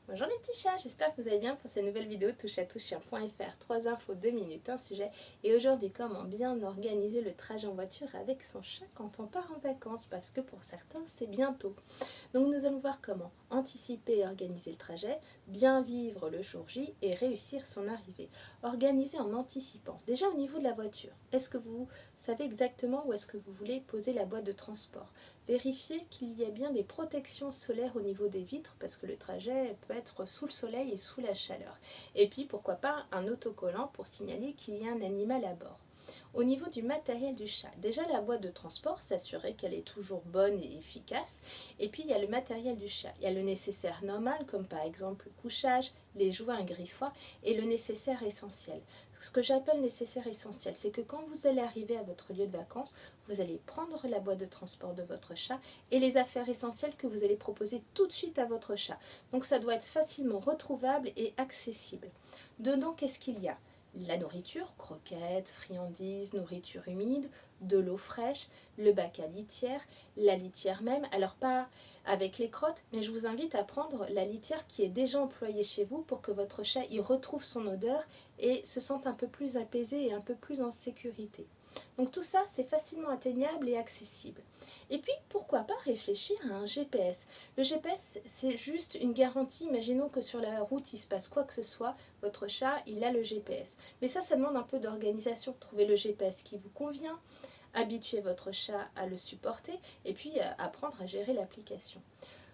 Bonjour les petits chats, j'espère que vous allez bien pour cette nouvelle vidéo touche-à-tout-chien.fr. 3 infos, 2 minutes, un sujet. Et aujourd'hui, comment bien organiser le trajet en voiture avec son chat quand on part en vacances, parce que pour certains, c'est bientôt. Donc nous allons voir comment anticiper et organiser le trajet, bien vivre le jour J et réussir son arrivée. Organiser en anticipant. Déjà au niveau de la voiture, est-ce que vous savez exactement où est-ce que vous voulez poser la boîte de transport? Vérifiez qu'il y a bien des protections solaires au niveau des vitres parce que le trajet peut être sous le soleil et sous la chaleur. Et puis pourquoi pas un autocollant pour signaler qu'il y a un animal à bord. Au niveau du matériel du chat, déjà la boîte de transport, s'assurer qu'elle est toujours bonne et efficace. Et puis il y a le matériel du chat. Il y a le nécessaire normal, comme par exemple le couchage, les jouets, un griffoir, et le nécessaire essentiel. Ce que j'appelle nécessaire essentiel, c'est que quand vous allez arriver à votre lieu de vacances, vous allez prendre la boîte de transport de votre chat et les affaires essentielles que vous allez proposer tout de suite à votre chat. Donc ça doit être facilement retrouvable et accessible. Dedans, qu'est-ce qu'il y a? La nourriture, croquettes, friandises, nourriture humide, de l'eau fraîche, le bac à litière, la litière même. Alors pas avec les crottes, mais je vous invite à prendre la litière qui est déjà employée chez vous pour que votre chat y retrouve son odeur et se sente un peu plus apaisé et un peu plus en sécurité. Donc tout ça, c'est facilement atteignable et accessible. Et puis, pourquoi pas réfléchir à un GPS? Le GPS, c'est juste une garantie. Imaginons que sur la route, il se passe quoi que ce soit, votre chat, il a le GPS. Mais ça demande un peu d'organisation. Trouver le GPS qui vous convient, habituer votre chat à le supporter et puis apprendre à gérer l'application.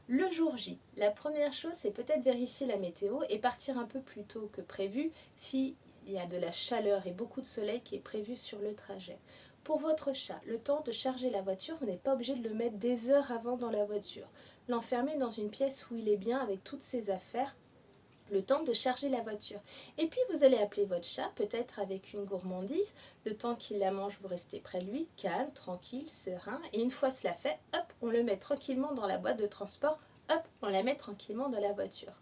Le jour J, la première chose, c'est peut-être vérifier la météo et partir un peu plus tôt que prévu si il y a de la chaleur et beaucoup de soleil qui est prévu sur le trajet. Pour votre chat, le temps de charger la voiture, vous n'êtes pas obligé de le mettre des heures avant dans la voiture. L'enfermer dans une pièce où il est bien avec toutes ses affaires, le temps de charger la voiture. Et puis vous allez appeler votre chat, peut-être avec une gourmandise. Le temps qu'il la mange, vous restez près de lui, calme, tranquille, serein. Et une fois cela fait, hop, on le met tranquillement dans la boîte de transport, hop, on la met tranquillement dans la voiture.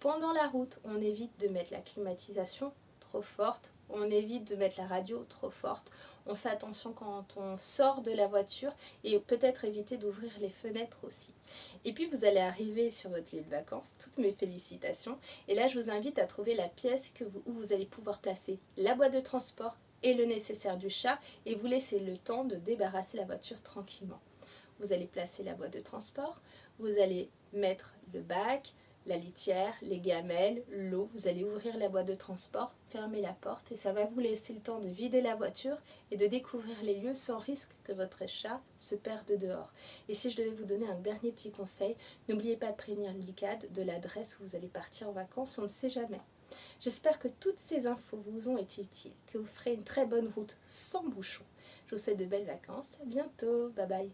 Pendant la route, on évite de mettre la climatisation trop forte, on évite de mettre la radio trop forte, on fait attention quand on sort de la voiture et peut-être éviter d'ouvrir les fenêtres aussi. Et puis vous allez arriver sur votre lieu de vacances, toutes mes félicitations, et là je vous invite à trouver la pièce où vous allez pouvoir placer la boîte de transport et le nécessaire du chat et vous laisser le temps de débarrasser la voiture tranquillement. Vous allez placer la boîte de transport, vous allez mettre le bac, la litière, les gamelles, l'eau. Vous allez ouvrir la boîte de transport, fermer la porte et ça va vous laisser le temps de vider la voiture et de découvrir les lieux sans risque que votre chat se perde dehors. Et si je devais vous donner un dernier petit conseil, n'oubliez pas de prévenir l'ICAD de l'adresse où vous allez partir en vacances, on ne sait jamais. J'espère que toutes ces infos vous ont été utiles, que vous ferez une très bonne route sans bouchon. Je vous souhaite de belles vacances, à bientôt, bye bye.